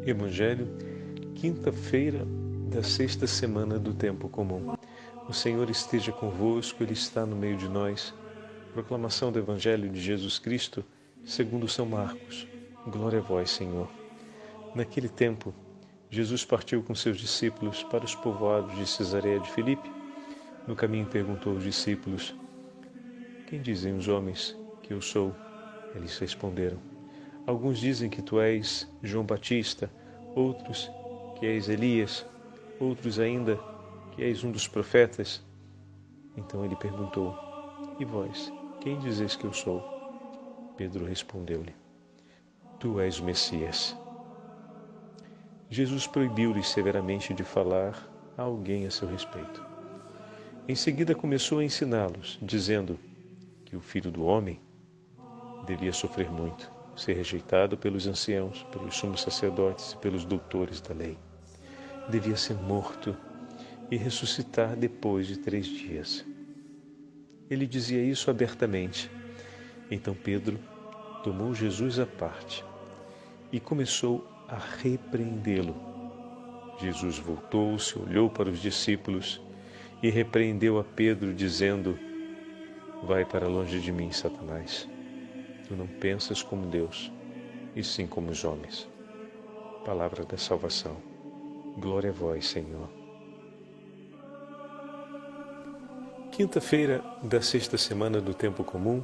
Evangelho, quinta-feira da sexta semana do tempo comum. O Senhor esteja convosco, Ele está no meio de nós. Proclamação do Evangelho de Jesus Cristo, segundo São Marcos. Glória a vós, Senhor. Naquele tempo, Jesus partiu com seus discípulos para os povoados de Cesareia de Filipe. No caminho perguntou aos discípulos: quem dizem os homens que eu sou? Eles responderam: alguns dizem que tu és João Batista, outros que és Elias, outros ainda que és um dos profetas. Então ele perguntou: e vós, quem dizeis que eu sou? Pedro respondeu-lhe: tu és o Messias. Jesus proibiu-lhes severamente de falar a alguém a seu respeito. Em seguida começou a ensiná-los, dizendo que o Filho do Homem devia sofrer muito, ser rejeitado pelos anciãos, pelos sumos sacerdotes e pelos doutores da lei. Devia ser morto e ressuscitar depois de 3 dias. Ele dizia isso abertamente. Então Pedro tomou Jesus à parte e começou a repreendê-lo. Jesus voltou-se, olhou para os discípulos e repreendeu a Pedro, dizendo: vai para longe de mim, Satanás. Tu não pensas como Deus, e sim como os homens. Palavra da salvação. Glória a vós, Senhor. Quinta-feira da sexta semana do tempo comum,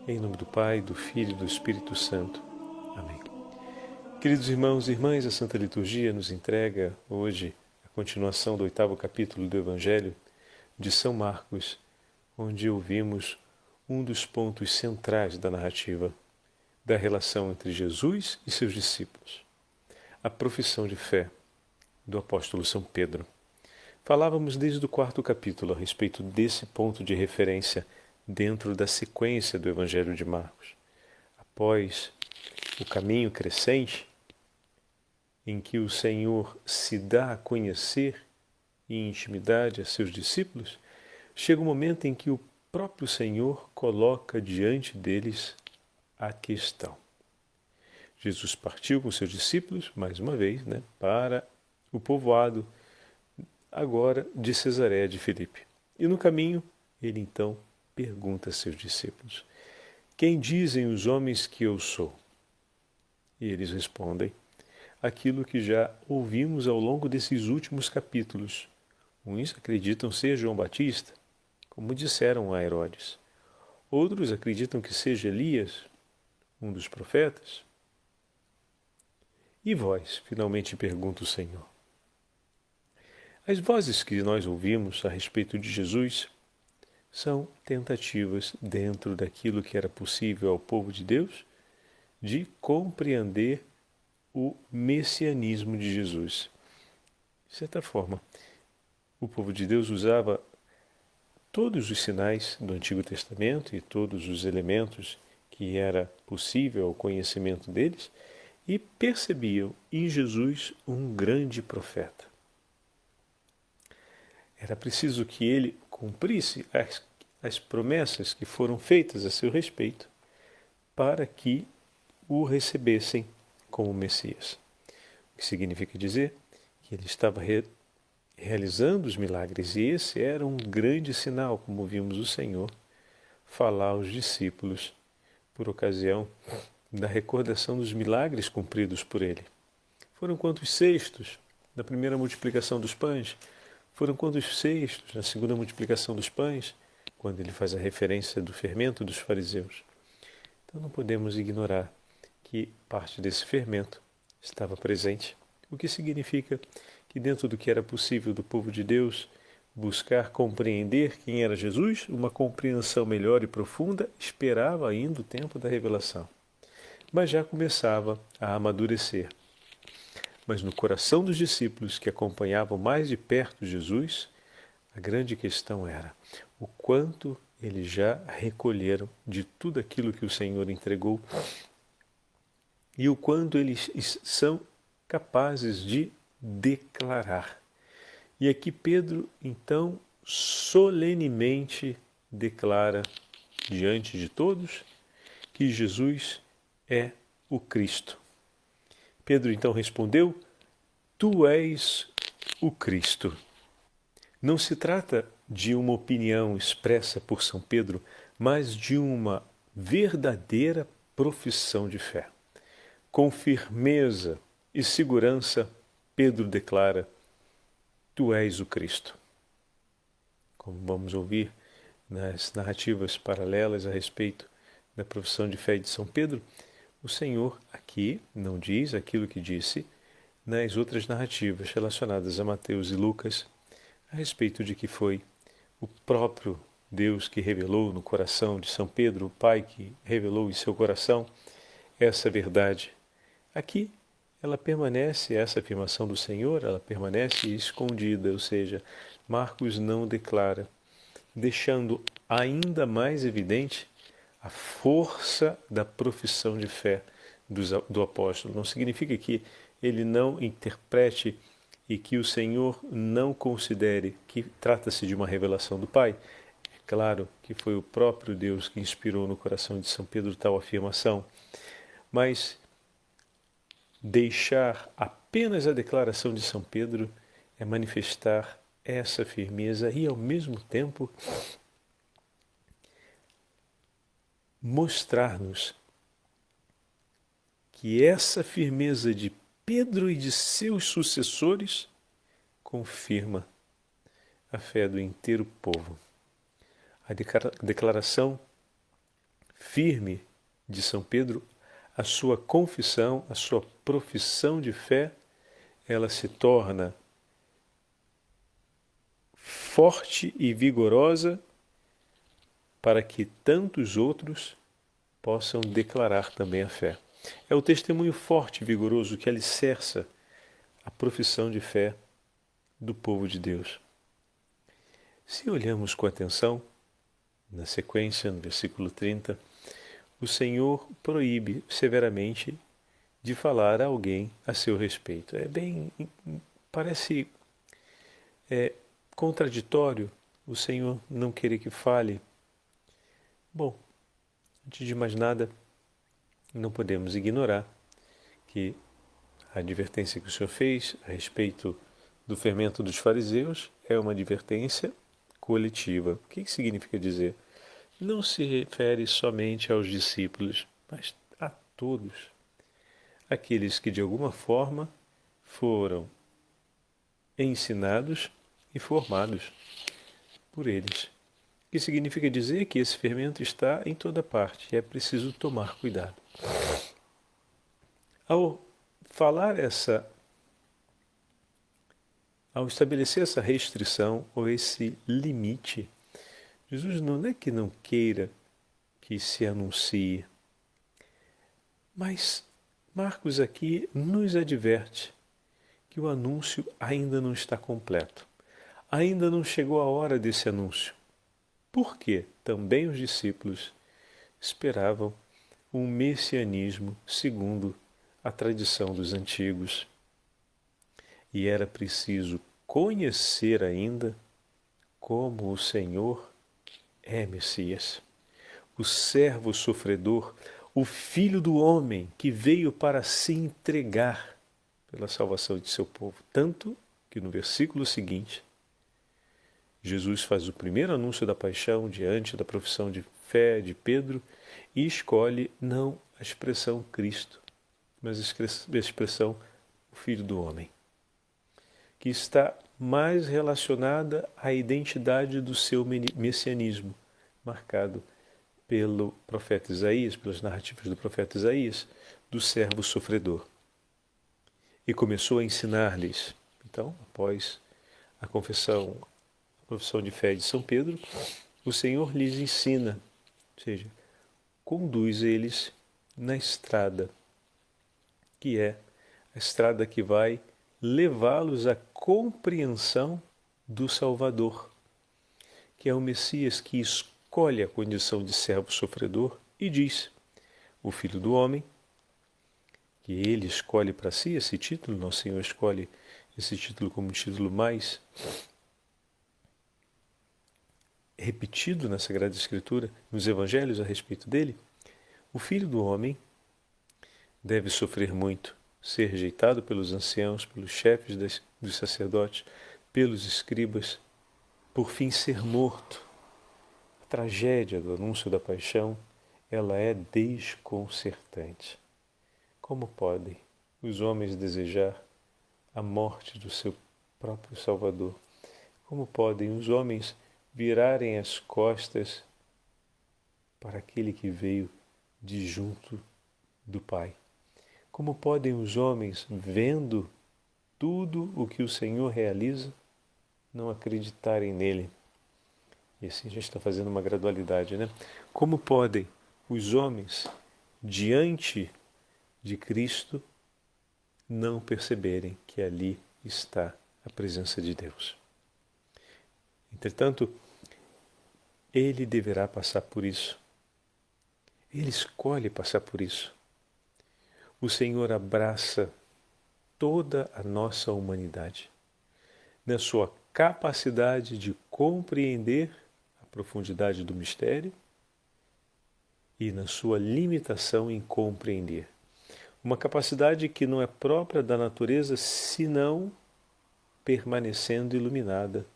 em nome do Pai, do Filho e do Espírito Santo. Amém. Queridos irmãos e irmãs, a Santa Liturgia nos entrega hoje a continuação do 8º capítulo do Evangelho de São Marcos, onde ouvimos um dos pontos centrais da narrativa da relação entre Jesus e seus discípulos, a profissão de fé do apóstolo São Pedro. Falávamos desde o 4º capítulo a respeito desse ponto de referência dentro da sequência do Evangelho de Marcos. Após o caminho crescente, em que o Senhor se dá a conhecer em intimidade a seus discípulos, chega um momento em que o próprio Senhor coloca diante deles a questão. Jesus partiu com seus discípulos, mais uma vez, para o povoado, agora de Cesareia de Filipe. E no caminho, ele então pergunta a seus discípulos: quem dizem os homens que eu sou? E eles respondem aquilo que já ouvimos ao longo desses últimos capítulos. Uns acreditam ser João Batista, como disseram a Herodes. Outros acreditam que seja Elias, um dos profetas. E vós, finalmente pergunta o Senhor. As vozes que nós ouvimos a respeito de Jesus são tentativas, dentro daquilo que era possível ao povo de Deus, de compreender o messianismo de Jesus. De certa forma, o povo de Deus usava todos os sinais do Antigo Testamento e todos os elementos que era possível ao conhecimento deles e percebiam em Jesus um grande profeta. Era preciso que ele cumprisse as promessas que foram feitas a seu respeito para que o recebessem como Messias. O que significa dizer que ele estava realizando os milagres, e esse era um grande sinal, como vimos o Senhor falar aos discípulos por ocasião da recordação dos milagres cumpridos por ele. Foram quantos cestos na primeira multiplicação dos pães? Foram quantos cestos na segunda multiplicação dos pães, quando ele faz a referência do fermento dos fariseus? Então não podemos ignorar que parte desse fermento estava presente, o que significa que dentro do que era possível do povo de Deus buscar compreender quem era Jesus, uma compreensão melhor e profunda, esperava ainda o tempo da revelação. Mas já começava a amadurecer. Mas no coração dos discípulos que acompanhavam mais de perto Jesus, a grande questão era o quanto eles já recolheram de tudo aquilo que o Senhor entregou e o quanto eles são capazes de declarar. E aqui Pedro, então, solenemente declara diante de todos que Jesus é o Cristo. Pedro então respondeu: Tu és o Cristo. Não se trata de uma opinião expressa por São Pedro, mas de uma verdadeira profissão de fé. Com firmeza e segurança, Pedro declara: Tu és o Cristo. Como vamos ouvir nas narrativas paralelas a respeito da profissão de fé de São Pedro, o Senhor aqui não diz aquilo que disse nas outras narrativas relacionadas a Mateus e Lucas, a respeito de que foi o próprio Deus que revelou no coração de São Pedro, o Pai que revelou em seu coração essa verdade. Aqui ela permanece, essa afirmação do Senhor, ela permanece escondida, ou seja, Marcos não declara, deixando ainda mais evidente a força da profissão de fé do apóstolo. Não significa que ele não interprete e que o Senhor não considere que trata-se de uma revelação do Pai. É claro que foi o próprio Deus que inspirou no coração de São Pedro tal afirmação, mas deixar apenas a declaração de São Pedro é manifestar essa firmeza e, ao mesmo tempo, mostrar-nos que essa firmeza de Pedro e de seus sucessores confirma a fé do inteiro povo. A declaração firme de São Pedro, a sua confissão, a sua profissão de fé, ela se torna forte e vigorosa para que tantos outros possam declarar também a fé. É o testemunho forte e vigoroso que alicerça a profissão de fé do povo de Deus. Se olhamos com atenção, na sequência, no versículo 30, o Senhor proíbe severamente de falar a alguém a seu respeito. Parece contraditório o Senhor não querer que fale. Bom, antes de mais nada, não podemos ignorar que a advertência que o Senhor fez a respeito do fermento dos fariseus é uma advertência coletiva. O que significa dizer? Não se refere somente aos discípulos, mas a todos. Aqueles que de alguma forma foram ensinados e formados por eles. O que significa dizer que esse fermento está em toda parte e é preciso tomar cuidado. Ao estabelecer essa restrição ou esse limite, Jesus não é que não queira que se anuncie, mas Marcos aqui nos adverte que o anúncio ainda não está completo. Ainda não chegou a hora desse anúncio. Porque também os discípulos esperavam um messianismo segundo a tradição dos antigos. E era preciso conhecer ainda como o Senhor é Messias, o servo sofredor, o Filho do homem que veio para se entregar pela salvação de seu povo. Tanto que no versículo seguinte, Jesus faz o primeiro anúncio da paixão diante da profissão de fé de Pedro e escolhe não a expressão Cristo, mas a expressão o Filho do Homem, que está mais relacionada à identidade do seu messianismo, marcado pelo profeta Isaías, pelas narrativas do profeta Isaías, do servo sofredor. E começou a ensinar-lhes. Então, após a confissão, a profissão de fé de São Pedro, o Senhor lhes ensina, ou seja, conduz eles na estrada, que é a estrada que vai levá-los à compreensão do Salvador, que é o Messias que escolhe a condição de servo sofredor e diz: o Filho do Homem, que ele escolhe para si esse título, nosso Senhor escolhe esse título como um título mais repetido na Sagrada Escritura, nos Evangelhos a respeito dele. O Filho do Homem deve sofrer muito, ser rejeitado pelos anciãos, pelos chefes dos sacerdotes, pelos escribas, por fim ser morto. A tragédia do anúncio da paixão, ela é desconcertante. Como podem os homens desejar a morte do seu próprio Salvador? Como podem os homens virarem as costas para aquele que veio de junto do Pai? Como podem os homens, vendo tudo o que o Senhor realiza, não acreditarem nele? E assim a gente está fazendo uma gradualidade, né? Como podem os homens, diante de Cristo, não perceberem que ali está a presença de Deus? Entretanto, ele deverá passar por isso. Ele escolhe passar por isso. O Senhor abraça toda a nossa humanidade na sua capacidade de compreender a profundidade do mistério e na sua limitação em compreender. Uma capacidade que não é própria da natureza, senão permanecendo iluminada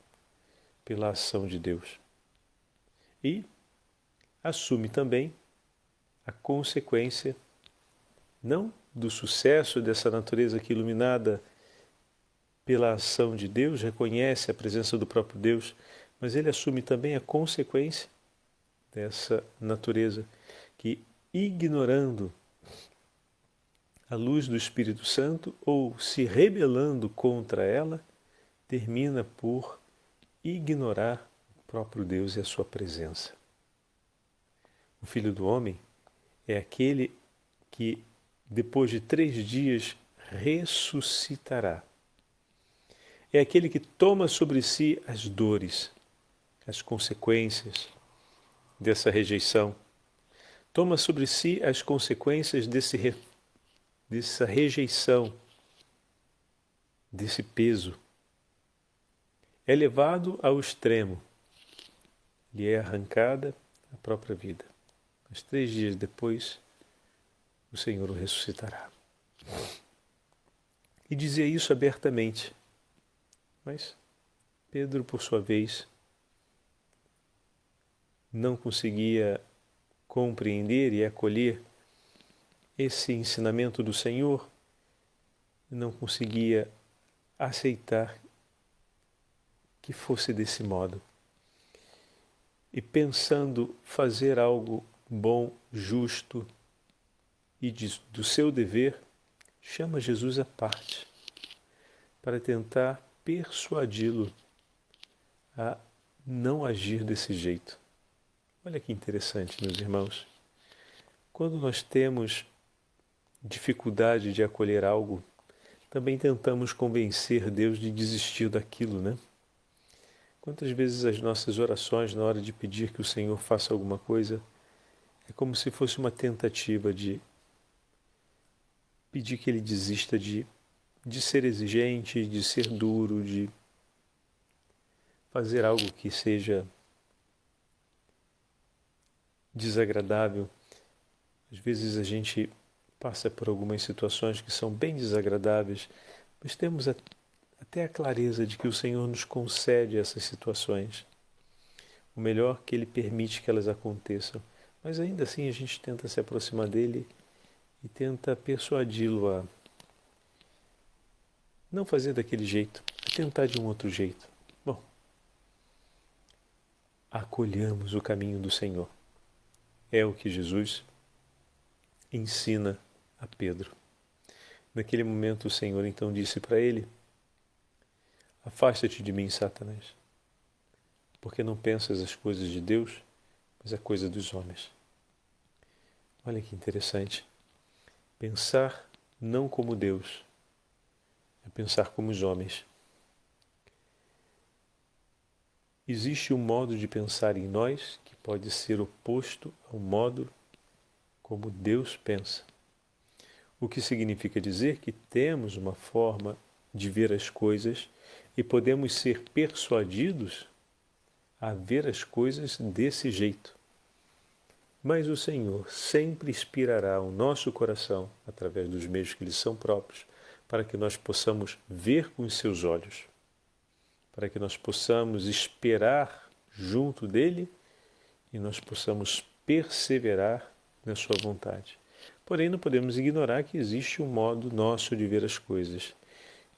pela ação de Deus. E assume também a consequência, não do sucesso dessa natureza que, iluminada pela ação de Deus, reconhece a presença do próprio Deus, mas ele assume também a consequência dessa natureza que, ignorando a luz do Espírito Santo ou se rebelando contra ela, termina por ignorar o próprio Deus e a sua presença. O Filho do Homem é aquele que, depois de 3 dias, ressuscitará. É aquele que toma sobre si as dores, as consequências dessa rejeição. Toma sobre si as consequências dessa rejeição, desse peso. É levado ao extremo. Lhe é arrancada a própria vida. Mas 3 dias depois, o Senhor o ressuscitará. E dizia isso abertamente. Mas Pedro, por sua vez, não conseguia compreender e acolher esse ensinamento do Senhor, não conseguia aceitar que fosse desse modo. E pensando fazer algo bom, justo e do seu dever, chama Jesus à parte para tentar persuadi-lo a não agir desse jeito. Olha que interessante, meus irmãos. Quando nós temos dificuldade de acolher algo, também tentamos convencer Deus de desistir daquilo, né? Quantas vezes as nossas orações, na hora de pedir que o Senhor faça alguma coisa, é como se fosse uma tentativa de pedir que Ele desista de ser exigente, de ser duro, de fazer algo que seja desagradável. Às vezes a gente passa por algumas situações que são bem desagradáveis, mas temos até a clareza de que o Senhor nos concede essas situações. O melhor que Ele permite que elas aconteçam. Mas ainda assim a gente tenta se aproximar dEle e tenta persuadi-lo a não fazer daquele jeito, a tentar de um outro jeito. Bom, acolhamos o caminho do Senhor. É o que Jesus ensina a Pedro. Naquele momento o Senhor então disse para ele: afasta-te de mim, Satanás, porque não pensas as coisas de Deus, mas a coisa dos homens. Olha que interessante. Pensar não como Deus, é pensar como os homens. Existe um modo de pensar em nós que pode ser oposto ao modo como Deus pensa. O que significa dizer que temos uma forma de ver as coisas e podemos ser persuadidos a ver as coisas desse jeito. mas o Senhor sempre inspirará o nosso coração, através dos meios que lhe são próprios, para que nós possamos ver com os seus olhos, para que nós possamos esperar junto dele e nós possamos perseverar na sua vontade. Porém, não podemos ignorar que existe um modo nosso de ver as coisas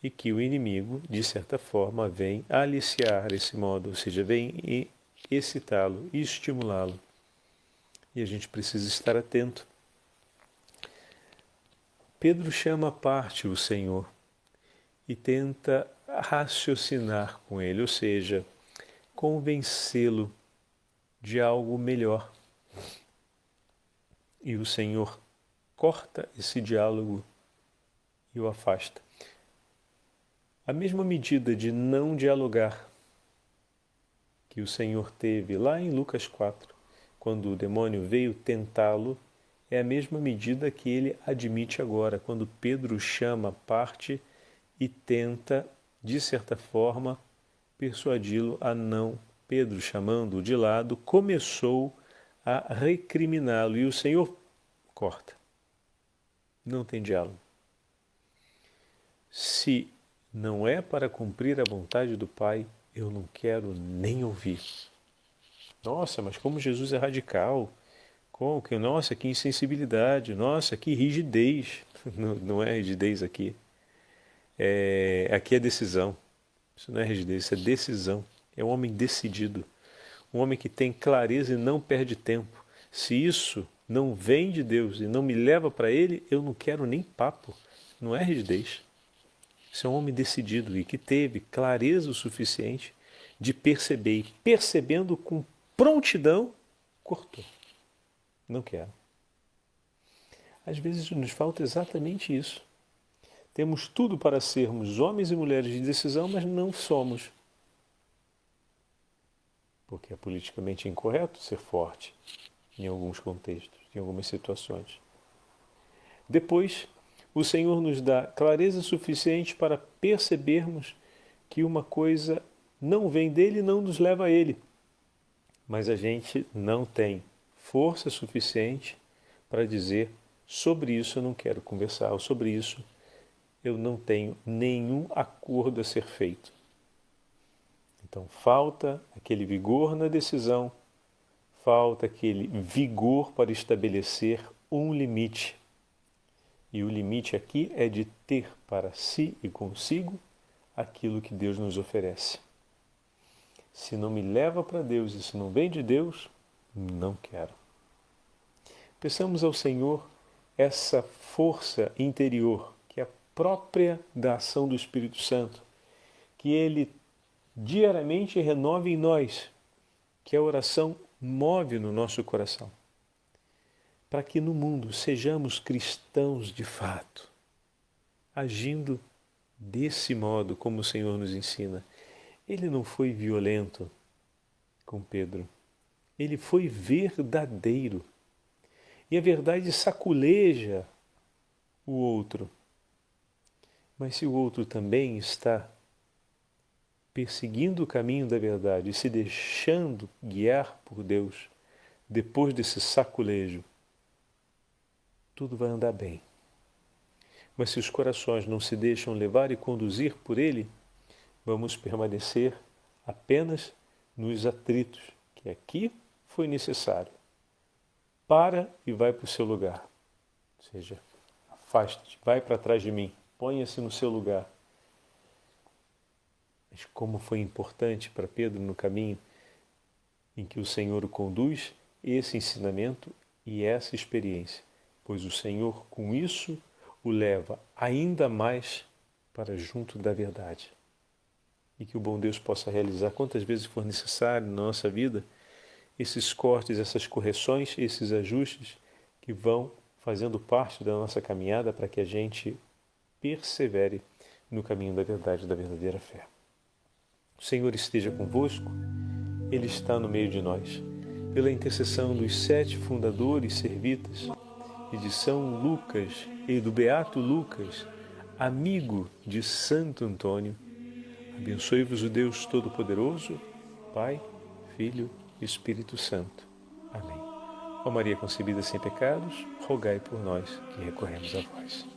e que o inimigo, de certa forma, vem aliciar esse modo, ou seja, vem excitá-lo e estimulá-lo. E a gente precisa estar atento. Pedro chama à parte o Senhor e tenta raciocinar com ele, ou seja, convencê-lo de algo melhor. E o Senhor corta esse diálogo e o afasta. A mesma medida de não dialogar que o Senhor teve lá em Lucas 4, quando o demônio veio tentá-lo, é a mesma medida que ele admite agora, quando Pedro chama à parte e tenta, de certa forma, persuadi-lo a não. Pedro, chamando-o de lado, começou a recriminá-lo e o Senhor corta. Não tem diálogo. Se não é para cumprir a vontade do Pai, eu não quero nem ouvir. Nossa, mas como Jesus é radical. Nossa, que insensibilidade. Nossa, que rigidez. Não é rigidez aqui. Aqui é decisão. Isso não é rigidez, isso é decisão. É um homem decidido. Um homem que tem clareza e não perde tempo. Se isso não vem de Deus e não me leva para Ele, eu não quero nem papo. Não é rigidez. Isso é um homem decidido e que teve clareza o suficiente de perceber. E percebendo com prontidão, cortou. Não quero. Às vezes nos falta exatamente isso. Temos tudo para sermos homens e mulheres de decisão, mas não somos. Porque é politicamente incorreto ser forte em alguns contextos, em algumas situações. Depois, o Senhor nos dá clareza suficiente para percebermos que uma coisa não vem dele e não nos leva a ele. Mas a gente não tem força suficiente para dizer: sobre isso eu não quero conversar, ou sobre isso eu não tenho nenhum acordo a ser feito. Então falta aquele vigor na decisão, falta aquele vigor para estabelecer um limite. E o limite aqui é de ter para si e consigo aquilo que Deus nos oferece. Se não me leva para Deus e se não vem de Deus, não quero. Peçamos ao Senhor essa força interior, que é própria da ação do Espírito Santo, que Ele diariamente renove em nós, que a oração move no nosso coração, para que no mundo sejamos cristãos de fato, agindo desse modo como o Senhor nos ensina. Ele não foi violento com Pedro, ele foi verdadeiro. E a verdade saculeja o outro. Mas se o outro também está perseguindo o caminho da verdade e se deixando guiar por Deus, depois desse saculejo, tudo vai andar bem. Mas se os corações não se deixam levar e conduzir por Ele, vamos permanecer apenas nos atritos, que aqui foi necessário. Para e vai para o seu lugar. Ou seja, afaste-te, vai para trás de mim, ponha-se no seu lugar. Mas como foi importante para Pedro no caminho em que o Senhor o conduz, esse ensinamento e essa experiência, pois o Senhor com isso o leva ainda mais para junto da verdade. E que o bom Deus possa realizar quantas vezes for necessário na nossa vida esses cortes, essas correções, esses ajustes que vão fazendo parte da nossa caminhada para que a gente persevere no caminho da verdade e da verdadeira fé. O Senhor esteja convosco, Ele está no meio de nós. Pela intercessão dos 7 fundadores servitas e de São Lucas e do Beato Lucas, amigo de Santo Antônio, abençoe-vos o Deus Todo-Poderoso, Pai, Filho e Espírito Santo. Amém. Ó Maria concebida sem pecados, rogai por nós que recorremos a vós.